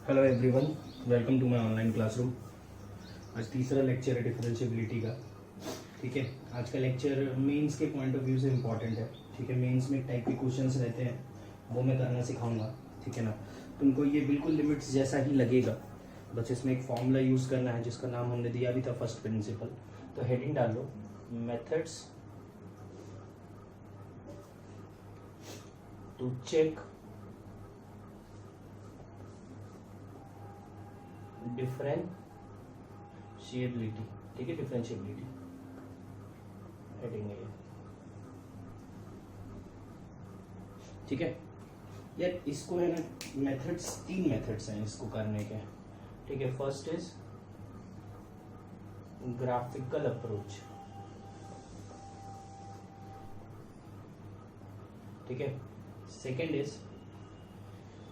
Hello everyone, welcome to my online classroom. आज तीसरा lecture है डिफरेंशिएबिलिटी का। ठीक है, आज का लेक्चर मेंस के पॉइंट ऑफ व्यू से इम्पॉर्टेंट है। ठीक है, मेंस में एक टाइप के क्वेश्चंस रहते हैं, वो मैं करना सिखाऊंगा। ठीक है ना, तुमको ये बिल्कुल लिमिट्स जैसा ही लगेगा, बस इसमें एक फॉर्मूला यूज़ करना है जिसका नाम हमने दिया भी था फर्स्ट प्रिंसिपल। तो हेडिंग डाल लो, मेथड्स टू चेक डिफरेंशिएबिलिटी। ठीक है, डिफरेंशिएबिलिटी हेडिंग है ये। ठीक है यार, इसको है ना मेथड्स, 3 मेथड्स हैं इसको करने के। ठीक है, फर्स्ट इज ग्राफिकल अप्रोच। ठीक है, सेकंड इज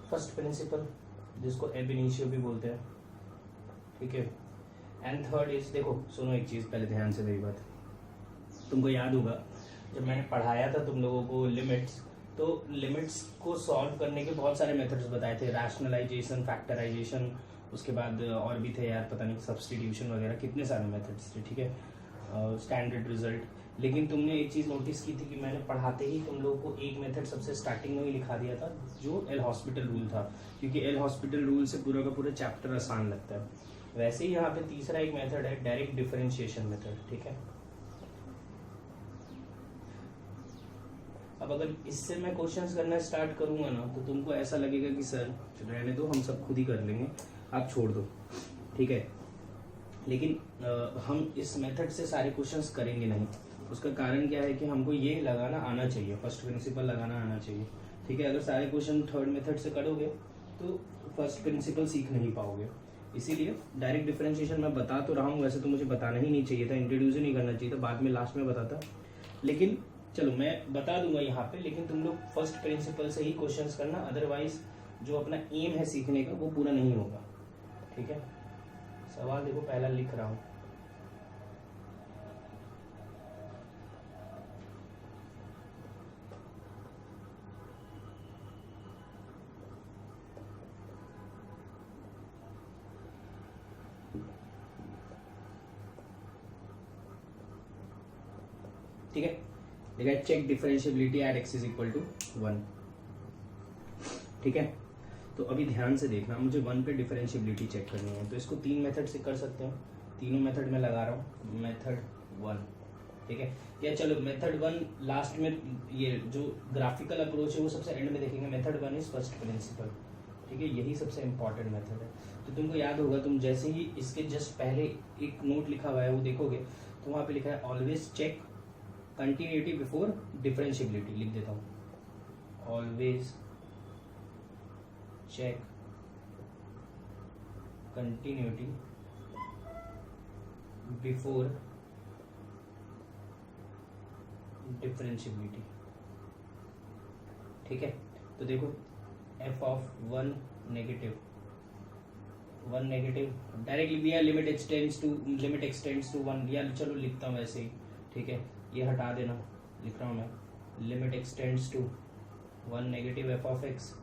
फर्स्ट प्रिंसिपल जिसको एब इनिशियो भी बोलते हैं। ठीक है, एंड थर्ड इज, देखो सुनो एक चीज पहले ध्यान से मेरी बात। तुमको याद होगा जब मैंने पढ़ाया था तुम लोगों को लिमिट्स, तो लिमिट्स को सॉल्व करने के बहुत सारे मेथड्स बताए थे, रैशनलाइजेशन, फैक्टराइजेशन, उसके बाद और भी थे यार, पता नहीं सब्स्टिट्यूशन वगैरह, कितने सारे मेथड्स थे। ठीक है, स्टैंडर्ड रिजल्ट। लेकिन तुमने एक चीज़ नोटिस की थी कि मैंने पढ़ाते ही तुम लोगों को एक मेथड सबसे स्टार्टिंग में ही लिखा दिया था, जो एल हॉस्पिटल रूल था, क्योंकि एल हॉस्पिटल रूल से पूरा का पूरा चैप्टर आसान लगता है। वैसे ही यहाँ पे तीसरा एक मेथड है डायरेक्ट डिफरेंशिएशन मेथड। ठीक है, अब अगर इससे मैं क्वेश्चंस करना स्टार्ट करूंगा ना, तो तुमको ऐसा लगेगा कि सर रहने दो, हम सब खुद ही कर लेंगे, आप छोड़ दो। ठीक है, लेकिन हम इस मेथड से सारे क्वेश्चंस करेंगे नहीं। उसका कारण क्या है कि हमको ये लगाना आना चाहिए, फर्स्ट प्रिंसिपल लगाना आना चाहिए। ठीक है, अगर सारे क्वेश्चन थर्ड मेथड से करोगे तो फर्स्ट प्रिंसिपल सीख नहीं पाओगे। इसीलिए डायरेक्ट डिफरेंशिएशन मैं बता तो रहा हूँ, वैसे तो मुझे बताना ही नहीं चाहिए था, इंट्रोड्यूस ही नहीं करना चाहिए था, बाद में लास्ट में बताता। लेकिन चलो मैं बता दूंगा यहाँ पे, लेकिन तुम लोग फर्स्ट प्रिंसिपल से ही क्वेश्चंस करना, अदरवाइज जो अपना एम है सीखने का वो पूरा नहीं होगा। ठीक है, सवाल देखो पहला लिख रहा हूँ। ठीक है, देखा, check differentiability at x is equal to 1। ठीक है, तो अभी ध्यान से देखना, मुझे 1 पे डिफरेंशिएबिलिटी चेक करनी है, तो इसको 3 मेथड से कर सकते हैं। तीनों मेथड में लगा रहा हूँ, मेथड 1। ठीक है, या चलो मेथड 1 लास्ट में, ये जो ग्राफिकल अप्रोच है वो सबसे एंड में देखेंगे। Method 1 is first principle. ठीक है, यही सबसे इंपॉर्टेंट मेथड है। तो तुमको याद होगा, तुम जैसे ही इसके जस्ट पहले एक नोट लिखा हुआ है वो देखोगे, तो वहाँ पे लिखा है always check continuity before differentiability. लिख देता हूँ, always check continuity before differentiability. ठीक है, तो देखो एफ ऑफ 1 नेगेटिव डायरेक्टली भी है, लिमिट एक्सटेंड्स टू 1, या चलो लिखता हूँ ऐसे ही। ठीक है, ये हटा देना, लिख रहा हूँ मैं, limit x tends to 1 negative f of x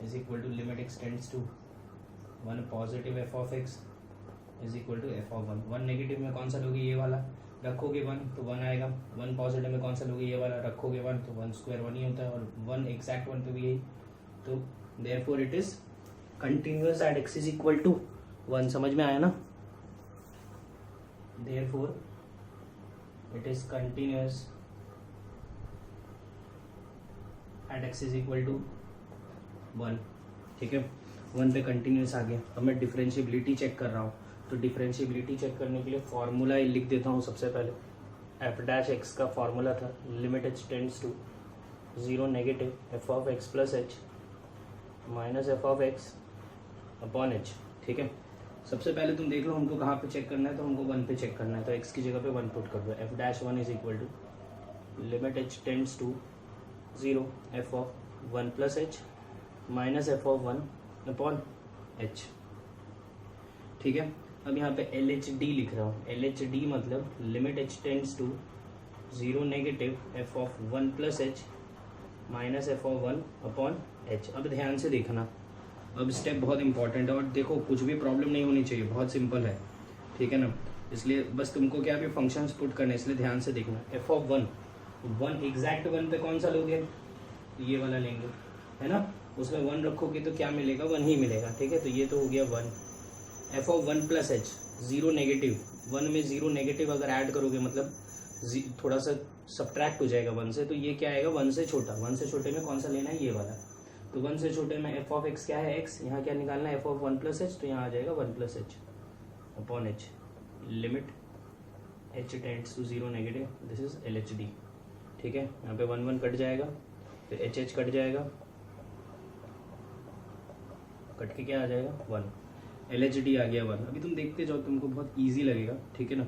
is equal to limit x tends to 1 positive f of x is equal to f of 1। 1 negative में कौन सा लोगे, ये वाला, रखोगे 1 तो 1 आएगा। 1 पॉजिटिव में कौन सा लोगे, ये वाला, रखोगे 1 तो 1 स्क्वायर 1 ही होता है, और 1 एग्जैक्ट 1 पे भी यही। तो therefore it is continuous at x is equal to 1। समझ में आया ना? Therefore it is continuous at x is equal to 1। ठीक है, 1 पे कंटिन्यूस आ गया। अब मैं डिफरेंशिएबिलिटी चेक कर रहा हूँ, तो डिफरेंशिएबिलिटी चेक करने के लिए फॉर्मूला लिख देता हूँ। सबसे पहले एफ डैश एक्स का फॉर्मूला था limit h tends to 0 negative f of x plus h minus f of x upon h. ठीक है, सबसे पहले तुम देख लो हमको कहाँ पे चेक करना है, तो हमको 1 पे चेक करना है, तो x की जगह पे 1 पुट कर दो। F dash 1 is equal to limit h tends to 0 f of 1 plus h minus f of 1 upon h. ठीक है, अब यहाँ पे एल एच डी लिख रहा हूँ। एल एच डी मतलब limit h tends to 0 negative f of 1 plus h minus f of 1 upon h. अब ध्यान से देखना, अब स्टेप बहुत इंपॉर्टेंट है, और देखो कुछ भी प्रॉब्लम नहीं होनी चाहिए, बहुत सिंपल है, ठीक है ना। इसलिए बस तुमको क्या भी फंक्शंस पुट करने, इसलिए ध्यान से देखना। F of one exact one पे कौन सा लोगे, ये वाला लेंगे, है ना। उसमें वन रखोगे तो क्या मिलेगा, वन ही मिलेगा, ठीक है। तो ये तो हो गया one. F of one plus H, zero negative, one में जीरो नेगेटिव अगर ऐड करोगे मतलब थोड़ा सा सब्ट्रैक्ट हो जाएगा वन से, तो ये क्या आएगा, वन से छोटा। वन से छोटे में कौन सा लेना है, ये वाला। तो वन से छोटे में एफ ऑफ एक्स क्या है, एक्स। यहाँ क्या निकालना है, f of one plus h, तो यहाँ आ जाएगा one plus h upon h, limit h tends to zero negative, this is L H D, ठीक है। यहाँ पे वन वन कट जाएगा, फिर एच एच कट जाएगा, कट के क्या आ जाएगा, वन। एल एच डी आ गया वन। अभी तुम देखते जाओ, तुमको बहुत ईजी लगेगा, ठीक है ना।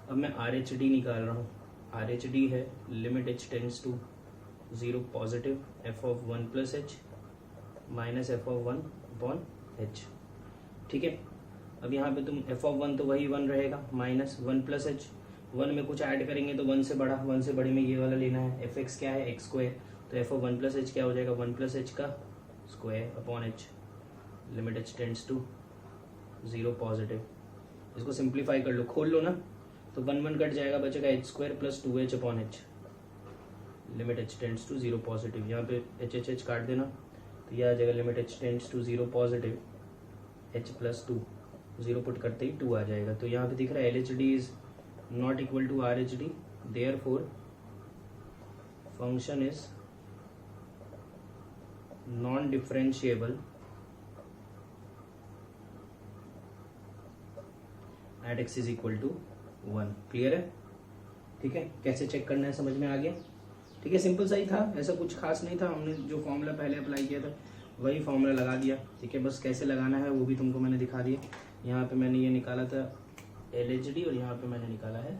अब मैं आर एच डी निकाल रहा हूँ। आर एच डी है limit h tends to zero positive f of one plus h minus f of one upon h, ठीक है। अब यहाँ पे तुम एफ ऑफ वन तो वही वन रहेगा, minus one plus H, one में कुछ ऐड करेंगे तो वन से बड़ा, वन से बड़े में ये वाला लेना है। एफ एक्स क्या है, एक्स स्क्वायर, तो f of one plus h क्या हो जाएगा, वन प्लस एच का square upon h, limit h tends to zero positive. इसको सिंप्लीफाई कर लो, खोल लो ना, तो वन वन कट जाएगा, बचेगा h square plus two h upon h, limit h tends to zero positive. यहाँ पे एच एच एच काट देना, तो यह आ जाएगा limit h tends to zero positive h plus two, zero put करते ही टू आ जाएगा। तो यहाँ पे दिख रहा है L H D is not equal to R H D, therefore function is non differentiable at x is equal to one. Clear है, ठीक है। कैसे चेक करना है समझ में आ गया, ठीक है। सिंपल सा ही था, ऐसा कुछ खास नहीं था। हमने जो फॉर्मूला पहले अप्लाई किया था वही फॉर्मूला लगा दिया, ठीक है। बस कैसे लगाना है वो भी तुमको मैंने दिखा दिया। यहाँ पे मैंने ये निकाला था एल एच डी, और यहाँ पे मैंने निकाला है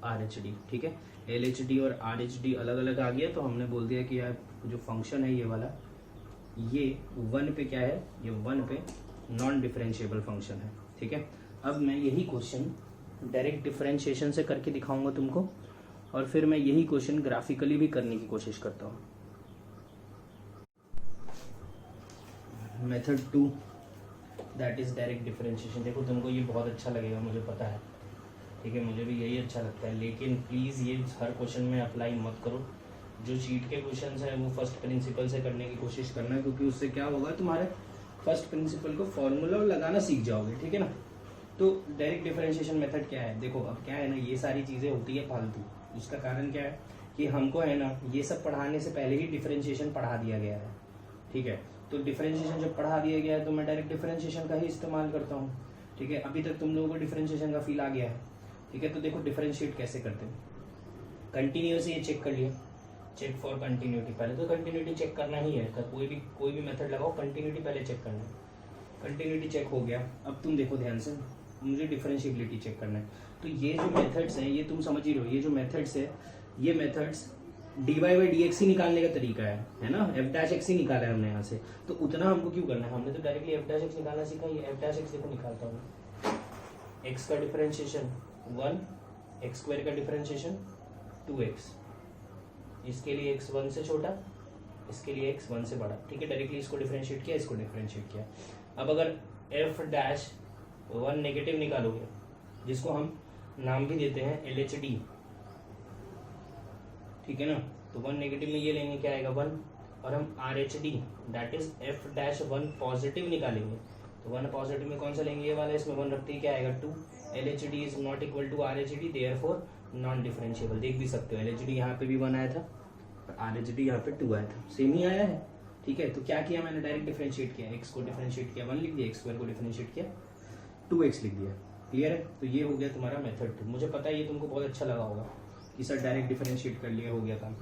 आर एच डी, ठीक है। एल एच डी और आर एच डी अलग अलग आ गया, तो हमने बोल दिया कि यार जो फंक्शन है ये वाला, ये वन पे क्या है, ये वन पे नॉन डिफरेंशिएबल फंक्शन है, ठीक है। अब मैं यही क्वेश्चन डायरेक्ट डिफरेंशिएशन से करके दिखाऊंगा तुमको, और फिर मैं यही क्वेश्चन ग्राफिकली भी करने की कोशिश करता हूँ। Method 2 that is direct differentiation. देखो तुमको ये बहुत अच्छा लगेगा, मुझे पता है, ठीक है। मुझे भी यही अच्छा लगता है, लेकिन प्लीज़ ये हर क्वेश्चन में अप्लाई मत करो। जो शीट के क्वेश्चन हैं वो फर्स्ट प्रिंसिपल से करने की कोशिश करना, क्योंकि उससे क्या होगा, तुम्हारे फर्स्ट प्रिंसिपल को फॉर्मूला लगाना सीख जाओगे, ठीक है ना। तो डायरेक्ट डिफरेंशिएशन मेथड क्या है, देखो अब क्या है ना, ये सारी चीज़ें होती है फालतू। उसका कारण क्या है कि हमको है ना ये सब पढ़ाने से पहले ही डिफरेंशिएशन पढ़ा दिया गया है, ठीक है। तो डिफरेंशिएशन जब पढ़ा दिया गया है तो मैं डायरेक्ट डिफरेंशिएशन का ही इस्तेमाल करता हूँ, ठीक है। अभी तक तुम लोगों को डिफरेंशिएशन का फील आ गया है, ठीक है। तो देखो डिफरेंशिएट कैसे करते हैं, कंटिन्यूस ये चेक कर लिया, चेक फॉर कंटिन्यूटी। पहले तो कंटिन्यूटी चेक करना ही है, कोई भी मेथड लगाओ, कंटिन्यूटी पहले चेक करना है। कंटिन्यूटी चेक हो गया, अब तुम देखो ध्यान से, मुझे डिफरेंशिएबिलिटी चेक करना है। तो ये जो मेथड्स हैं ये तुम समझ ही रहो, ये जो मेथड्स है ये methods dy by d x ही निकालने का तरीका है ना। एफ डैश एक्स ही निकाला है हमने यहाँ से, तो उतना हमको क्यों करना है, हमने तो डायरेक्टली एफ डैश एक्स निकालना सीखा। ये एफ डैश एक्स देखो निकालता हूँ, एक्स का डिफरेंशिएशन 1, एक्स स्क्वायर का डिफरेंशिएशन 2x, इसके लिए x 1 से छोटा, इसके लिए x 1 से बड़ा, ठीक है। डायरेक्टली इसको डिफरेंशिएट किया, इसको डिफरेंशिएट किया। अब अगर एफ डैश 1 नेगेटिव निकालोगे, जिसको हम नाम भी देते हैं एल एच डी, ठीक है ना। तो 1 नेगेटिव में ये लेंगे, क्या आएगा 1, और हम are H D that is F dash 1 positive निकालेंगे। तो 1 पॉजिटिव में कौन सा लेंगे, ये वाला, इसमें 1 रखते ही क्या आएगा 2। L H D is not equal to R H D, therefore non differentiable. देख भी सकते हो एल एच डी यहाँ पे भी 1 आया था और आर एच डी यहाँ पे 2 आया था, सेम ही आया है, ठीक है। तो क्या किया मैंने, डायरेक्ट डिफरेंशिएट किया, एक्स को डिफरेंशिएट किया 1 लिख दिया, एक्स स्क्वायर को डिफरेंशिएट किया 2x लिख दिया। क्लियर है, तो ये हो गया तुम्हारा मेथड 2। मुझे पता है ये तुमको बहुत अच्छा लगा होगा कि सर डायरेक्ट डिफरेंशिएट कर लिया, हो गया काम।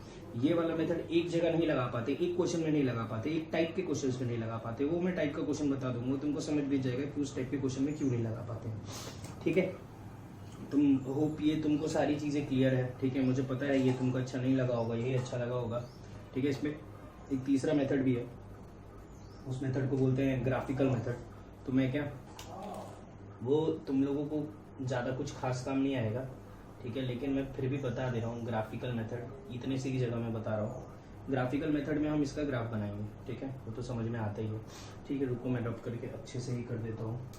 ये वाला मेथड एक जगह नहीं लगा पाते, एक क्वेश्चन में नहीं लगा पाते, एक टाइप के क्वेश्चन में नहीं लगा पाते। वो मैं टाइप का क्वेश्चन बता दूंगा, वो तुमको समझ भी जाएगा कि उस टाइप के क्वेश्चन में क्यों नहीं लगा पाते, ठीक है। तुम होप ये तुमको सारी चीज़ें क्लियर है, ठीक है। मुझे पता है ये तुमको अच्छा नहीं लगा होगा, यही अच्छा लगा होगा, ठीक है। इसमें एक तीसरा मेथड भी है, उस मेथड को बोलते हैं ग्राफिकल मेथड। तो मैं क्या, वो तुम लोगों को ज़्यादा कुछ खास काम नहीं आएगा, ठीक है, लेकिन मैं फिर भी बता दे रहा हूँ। ग्राफिकल मेथड इतने सी जगह में बता रहा हूँ, ग्राफिकल मेथड में हम इसका ग्राफ बनाएंगे, ठीक है, वो तो समझ में आता ही है। ठीक है, रुको मैं अडॉप्ट करके अच्छे से ही कर देता हूँ।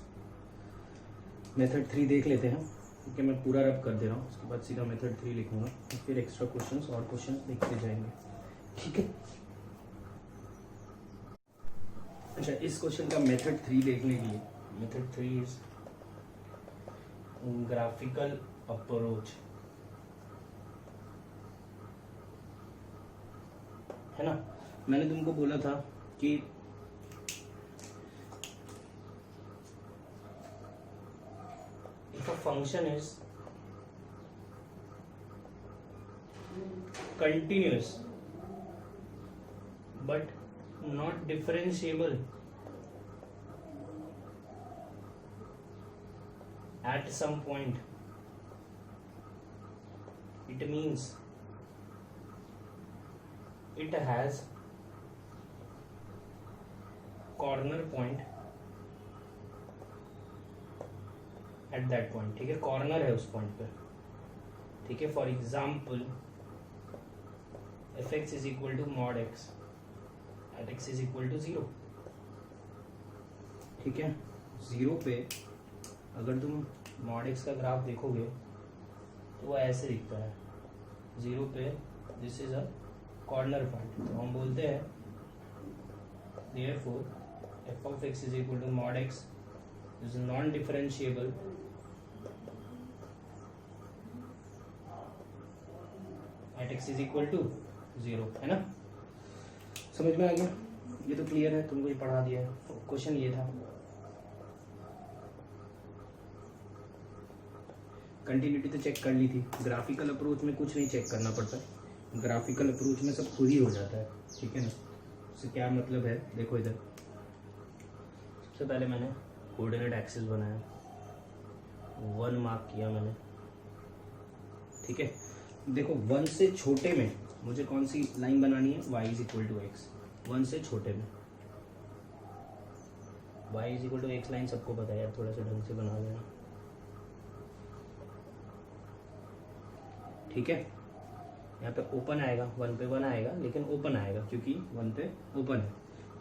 मेथड 3 देख लेते हैं, ठीक है, मैं पूरा रब कर दे रहा हूँ, उसके बाद सीधा मेथड 3 लिखूंगा, फिर एक्स्ट्रा क्वेश्चंस और क्वेश्चंस देखते जाएंगे, ठीक है। अच्छा, इस क्वेश्चन का मेथड 3 देखने के लिए, मेथड 3 इज ग्राफिकल अप्रोच, है ना। मैंने तुमको बोला था कि if a function is continuous but not differentiable at some point, it means it has corner point at that point, ठीक है, कॉर्नर है उस पॉइंट पे, ठीक है। For example fx is equal to mod x at x is equal to 0, ठीक है। 0 पे अगर तुम mod x का ग्राफ देखोगे तो वो ऐसे दिखता है। 0 पे this is a corner point, तो हम बोलते हैं therefore f of x is equal to mod x is non differentiable at x is equal to 0, है ना। समझ में आ गया, ये तो क्लियर है, तुमको ये पढ़ा दिया है। क्वेश्चन ये था, कंटिन्यूटी तो चेक कर ली थी, ग्राफिकल अप्रोच में कुछ नहीं चेक करना पड़ता, ग्राफिकल अप्रोच में सब खुद ही हो जाता है, ठीक है ना। इससे क्या मतलब है, देखो इधर सबसे पहले मैंने कोऑर्डिनेट एक्सिस बनाया, 1 मार्क किया मैंने, ठीक है। देखो 1 से छोटे में मुझे कौन सी लाइन बनानी है, y is equal to x, 1 से छोटे में y is equal to x line सबको पता है यार, थोड़ा सा ढंग से बना देना, ठीक है। यहाँ पे ओपन आएगा, 1 पे 1 आएगा, लेकिन ओपन आएगा क्योंकि 1 पे ओपन है,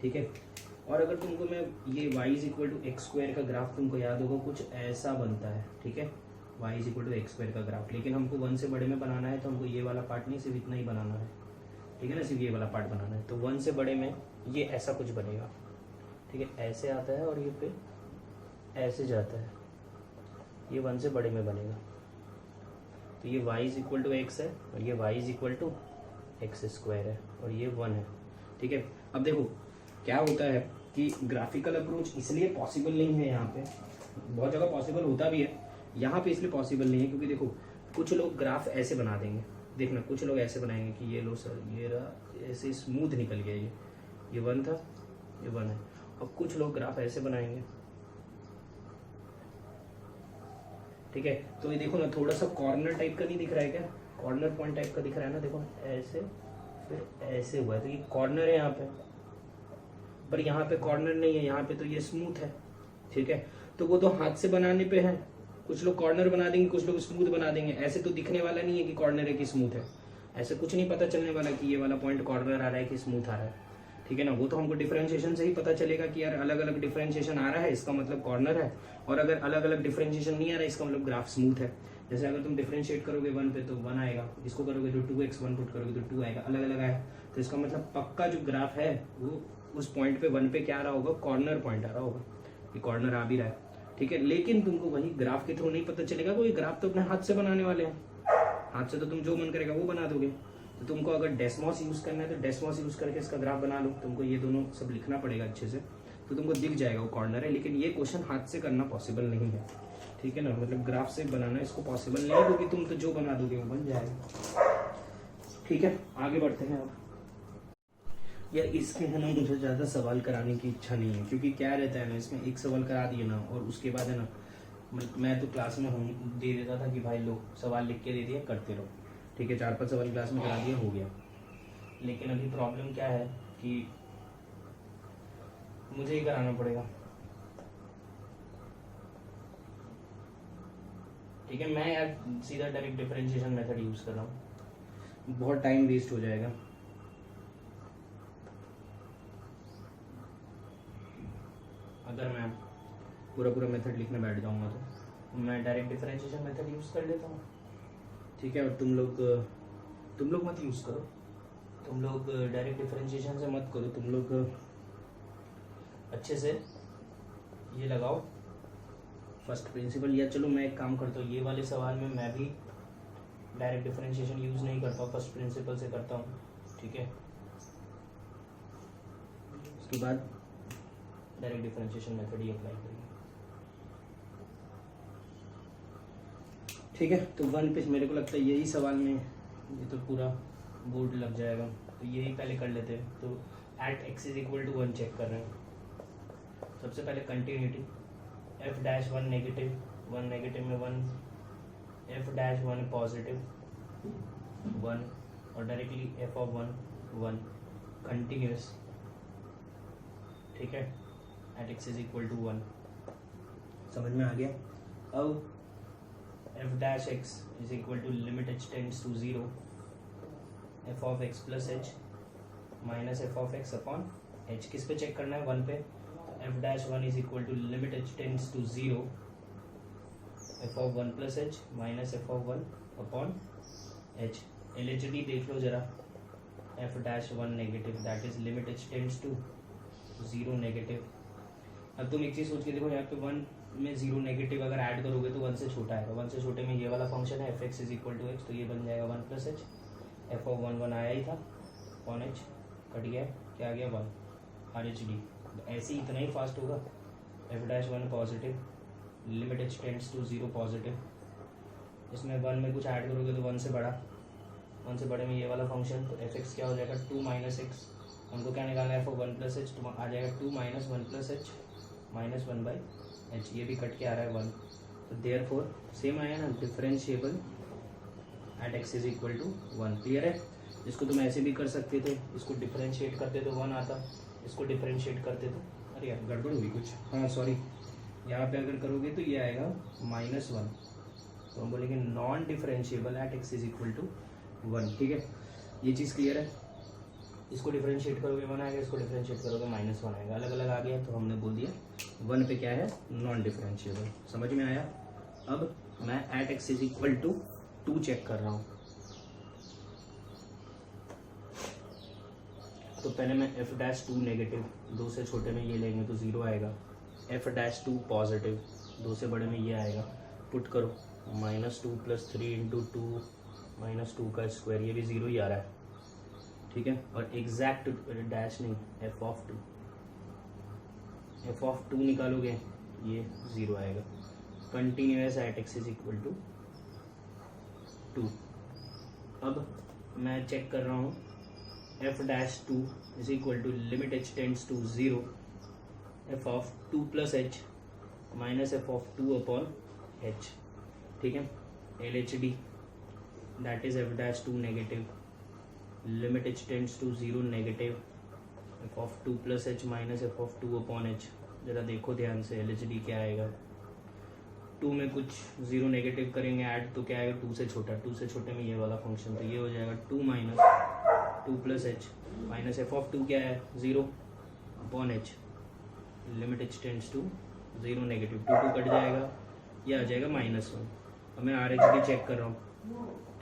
ठीक है। और अगर तुमको मैं ये y is equal to x square का ग्राफ तुमको याद होगा कुछ ऐसा बनता है, ठीक है, y is equal to x square का ग्राफ, लेकिन हमको 1 से बड़े में बनाना है तो हमको ये वाला पार्ट नहीं, सिर्फ इतना ही बनाना है, ठीक है ना, सिर्फ ये वाला पार्ट बनाना है। तो 1 से बड़े में ये ऐसा कुछ बनेगा, ठीक है, ऐसे आता है और ये पे ऐसे जाता है, ये 1 से बड़े में बनेगा। तो ये y is equal to x है और ये y is equal to x square है और ये 1 है, ठीक है। अब देखो क्या होता है कि ग्राफिकल अप्रोच इसलिए पॉसिबल नहीं है, यहाँ पे बहुत जगह पॉसिबल होता भी है, यहाँ पे इसलिए पॉसिबल नहीं है क्योंकि देखो कुछ लोग ग्राफ ऐसे बना देंगे, देखना कुछ लोग ऐसे बनाएंगे कि ये लो सर, ये रहा, ऐसे स्मूथ निकल गया, ये 1 था, ये 1 है। और कुछ लोग ग्राफ ऐसे बनाएंगे, ठीक है। तो ये देखो ना, थोड़ा सा कॉर्नर टाइप का नहीं दिख रहा है क्या, कॉर्नर पॉइंट टाइप का दिख रहा है ना, देखो ऐसे फिर ऐसे हुआ है, तो ये कॉर्नर है यहाँ पे, पर यहाँ पे कॉर्नर नहीं है, यहाँ पे तो ये स्मूथ है, ठीक है। तो वो तो हाथ से बनाने पे है, कुछ लोग कॉर्नर बना देंगे, कुछ लोग स्मूथ बना देंगे, ऐसे तो दिखने वाला नहीं है कि कॉर्नर है कि स्मूथ है, ऐसे कुछ नहीं पता चलने वाला कि ये वाला पॉइंट कॉर्नर आ रहा है कि स्मूथ आ रहा है, ठीक है ना। वो तो हमको डिफरेंशिएशन से ही पता चलेगा कि यार अलग अलग डिफरेंशिएशन आ रहा है इसका मतलब कॉर्नर है, और अगर अलग अलग डिफरेंशिएशन नहीं आ रहा है इसका मतलब ग्राफ स्मूथ है। जैसे अगर तुम डिफरेंशिएट करोगे 1 पे तो 1 आएगा, इसको करोगे तो 2x, 1 पुट करोगे तो 2 आएगा, अलग अलग आया, तो इसका मतलब पक्का जो ग्राफ है वो उस पॉइंट पे 1 पे क्या आ रहा होगा, कॉर्नर पॉइंट आ रहा होगा, ये कॉर्नर आ भी रहा है, ठीक है। लेकिन तुमको वही ग्राफ के थ्रू नहीं पता चलेगा, कोई ग्राफ तो अपने हाथ से बनाने वाले हैं, हाथ से तो तुम जो मन करेगा वो बना दोगे। तो तुमको अगर डेस्मॉस यूज करना है तो डेस्मॉस यूज करके इसका ग्राफ बना लो, तुमको ये दोनों सब लिखना पड़ेगा अच्छे से, तो तुमको दिख जाएगा वो कॉर्नर है। लेकिन ये क्वेश्चन हाथ से करना पॉसिबल नहीं है, ठीक है ना, मतलब ग्राफ से बनाना इसको पॉसिबल नहीं है, क्योंकि तुम तो जो बना दोगे वो बन जाएगा, ठीक है। आगे बढ़ते हैं अब। यार इसके है ना मुझे ज़्यादा सवाल कराने की इच्छा नहीं है, क्योंकि क्या रहता है ना, इसमें एक सवाल करा दिए ना और उसके बाद है ना, मैं तो क्लास में हम दे देता था कि भाई लो सवाल लिख के दे दिया, करते रहो, ठीक है, 4-5 सवाल क्लास में करा दिया, हो गया। लेकिन अभी प्रॉब्लम क्या है कि मुझे ही कराना पड़ेगा, ठीक है। मैं यार सीधा डायरेक्ट डिफरेंशिएशन मेथड यूज़ कर रहा हूँ, बहुत टाइम वेस्ट हो जाएगा, अगर मैं पूरा मेथड लिखने बैठ जाऊँगा तो मैं डायरेक्ट डिफरेंशिएशन मेथड यूज़ कर लेता हूँ, ठीक है। और तुम लोग मत यूज़ करो, तुम लोग डायरेक्ट डिफरेंशिएशन से मत करो, तुम लोग अच्छे से ये लगाओ फर्स्ट प्रिंसिपल। या चलो मैं एक काम करता हूँ, ये वाले सवाल में मैं भी डायरेक्ट डिफरेंशिएशन यूज़ नहीं करता हूँ, फर्स्ट प्रिंसिपल से करता हूँ, ठीक है। उसके बाद डायरेक्ट डिफरेंशिएशन मेथड ही अप्लाई करेंगे, ठीक है। तो 1 पे मेरे को लगता है यही सवाल में ये तो पूरा बोर्ड लग जाएगा, तो यही पहले कर लेते हैं। तो at x is equal to 1 check कर रहे हैं। सबसे पहले continuity, f dash 1 negative, 1 negative में 1, f डैश 1 पॉजिटिव 1, और डायरेक्टली f ऑफ 1 कंटिन्यूस, ठीक है, at x is equal to 1। समझ में आ गया। अब f dash x is equal to limit h tends to 0, f of x plus h minus f of x upon h। किस पे चेक करना है? 1 पे। f dash 1 is equal to limit h tends to 0, f of 1 plus h minus f of 1 upon h। LHD देख लो जरा, f dash 1 negative that is limit h tends to 0 negative. अब तुम एक चीज़ सोच के देखो, यहाँ पे 1 में 0 नेगेटिव अगर ऐड करोगे तो 1 से छोटा है, 1 से छोटे में ये वाला फंक्शन है f(x) is equal to x, तो ये बन जाएगा 1 प्लस h, f ऑफ 1 आया ही था अपॉन h, कट गया, क्या आ गया 1 RHD। ऐसे ही इतना ही फास्ट होगा। f dash 1 positive, limit h tends to 0 positive, इसमें 1 में कुछ ऐड करोगे तो 1 से बड़ा, 1 से बड़े में ये वाला फंक्शन, तो f(x) क्या हो जाएगा 2 माइनस x। हमको क्या निकालना है? f ऑफ 1 प्लस h, तो आ जाएगा 2 minus 1 plus h minus 1 by h, ये भी कट के आ रहा है 1। तो देयरफॉर सेम आया ना, differentiable at x is equal to 1। Clear है? इसको तुम ऐसे भी कर सकते थे, इसको डिफरेंशिएट करते तो 1 आता, इसको डिफरेंशिएट करते तो, अरे यार गड़बड़ हुई कुछ, हाँ सॉरी, यहाँ पे अगर करोगे तो ये आएगा -1, तो हम बोलेंगे non differentiable at x is equal to 1, ठीक है। ये चीज़ क्लियर है? इसको डिफरेंशिएट करोगे 1 आएगा, इसको डिफरेंशिएट करोगे -1 आएगा, अलग अलग आ गया, तो हमने बोल दिया 1 पे क्या है? Non differentiable. समझ में आया? अब मैं at x is equal to 2 check कर रहा हूँ, तो पहले मैं f डैश 2 नेगेटिव, 2 से छोटे में ये लेंगे तो 0 आएगा, f डैश 2 पॉजिटिव, 2 से बड़े में ये आएगा, पुट करो -2 प्लस 3 इंटू 2 -2 का स्क्वायर, ये भी 0 ही आ रहा है, ठीक है। और एग्जैक्ट डैश नहीं, f ऑफ 2 निकालोगे ये 0 आएगा। Continuous at x is equal to 2। अब मैं चेक कर रहा हूँ f dash 2 is equal to limit h tends to 0, f of 2 plus h minus f of 2 upon h, ठीक है। LHD that is f dash 2 negative, limit h tends to 0 negative, f of 2 plus h minus f of 2 upon h। जरा देखो ध्यान से, LHD क्या आएगा? 2 में कुछ 0 नेगेटिव करेंगे ऐड तो क्या आएगा? 2 से छोटा, 2 से छोटे में ये वाला फंक्शन, तो ये हो जाएगा 2 minus 2 plus h minus f of 2 क्या है? 0 upon h, limit h tends to 0 negative, 2 cut जाएगा, ये आ जाएगा -1। अब मैं RHD चेक कर रहा हूँ,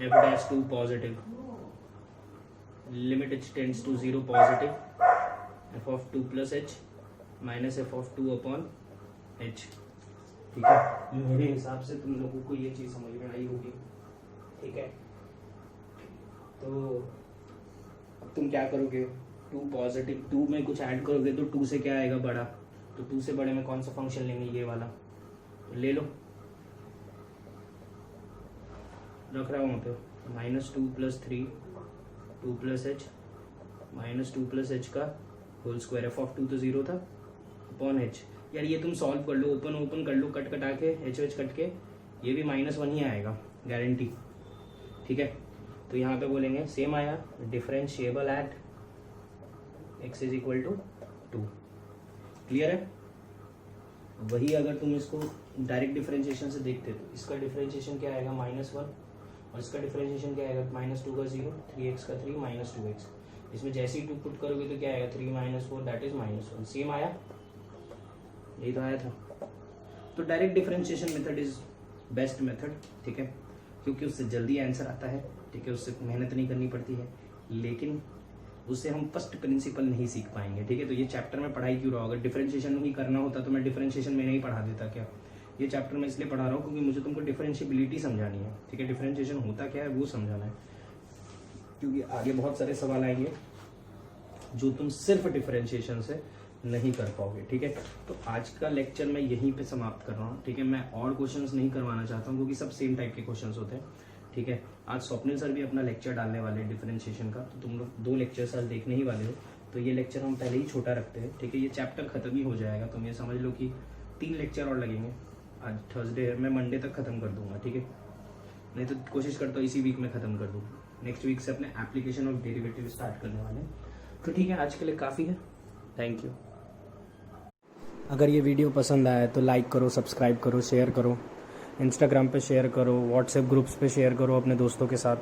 f dash 2 positive, limit h tends to 0 positive, f of 2 plus h minus f of 2 upon h, ठीक है। मेरे हिसाब से तुम लोगों को ये चीज़ समझ में आई होगी, ठीक है। तो अब तुम क्या करोगे? 2 पॉजिटिव, 2 में कुछ ऐड करोगे तो 2 से क्या आएगा? बड़ा, तो 2 से बड़े में कौन सा फंक्शन लेंगे? ये वाला, तो ले लो, रख रहा हूँ वहाँ पे, -2 plus 3 2 plus h -2 plus h का होल स्क्वायर, f ऑफ 2 तो 0 था अपॉन h। यार ये तुम सॉल्व कर लो, ओपन कर लो, कट कटा के h कट के, ये भी -1 ही आएगा गारंटी, ठीक है। तो यहाँ पे बोलेंगे सेम आया, differentiable at x is equal to 2। Clear है? वही अगर तुम इसको डायरेक्ट डिफरेंशिएशन से देखते तो इसका डिफरेंशिएशन क्या आएगा? -1, और इसका डिफरेंशिएशन क्या आएगा? -2 का 0, 3x का 3 -2x। इसमें जैसे ही 2 पुट करोगे तो क्या आएगा? 3 - 4 दैट इज -1। सेम आया, यही तो आया था। तो direct differentiation method is best method, ठीक है, क्योंकि उससे जल्दी आंसर आता है, ठीक है, उससे मेहनत नहीं करनी पड़ती है, लेकिन उससे हम फर्स्ट प्रिंसिपल नहीं सीख पाएंगे, ठीक है। तो ये चैप्टर में पढ़ाई क्यों रहा, अगर डिफरेंशिएशन ही करना होता तो मैं डिफरेंशिएशन में नहीं पढ़ा देता क्या। ये चैप्टर मैं इसलिए पढ़ा रहा हूँ क्योंकि मुझे तुमको डिफरेंशिएबिलिटी समझानी है, ठीक है, डिफरेंशिएशन होता क्या है वो समझाना है, क्योंकि आगे बहुत सारे सवाल आएंगे जो तुम सिर्फ डिफरेंशिएशन से नहीं कर पाओगे, ठीक है। तो आज का लेक्चर मैं यहीं पे समाप्त कर रहा हूँ, ठीक है। मैं और क्वेश्चंस नहीं करवाना चाहता हूँ क्योंकि सब सेम टाइप के क्वेश्चंस होते हैं, ठीक है। आज स्वप्निल सर भी अपना लेक्चर डालने वाले हैं डिफरेंशिएशन का, तो तुम लोग 2 लेक्चर्स आज देखने ही वाले हो, तो ये लेक्चर हम पहले ही छोटा रखते हैं, ठीक है। ये चैप्टर खत्म ही हो जाएगा, तुम ये समझ लो कि 3 लेक्चर और लगेंगे। आज थर्सडे है, मैं मंडे तक खत्म कर दूंगा, ठीक है, नहीं तो कोशिश करता हूँ इसी वीक में खत्म कर दूँ। नेक्स्ट वीक से अपने एप्लीकेशन ऑफ डेरिवेटिव स्टार्ट करने वाले हैं। तो ठीक है, आज के लिए काफ़ी है, थैंक यू। अगर ये वीडियो पसंद आया तो लाइक करो, सब्सक्राइब करो, शेयर करो, इंस्टाग्राम पे शेयर करो, व्हाट्सएप ग्रुप्स पे शेयर करो अपने दोस्तों के साथ।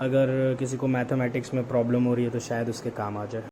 अगर किसी को मैथमेटिक्स में प्रॉब्लम हो रही है तो शायद उसके काम आ जाए।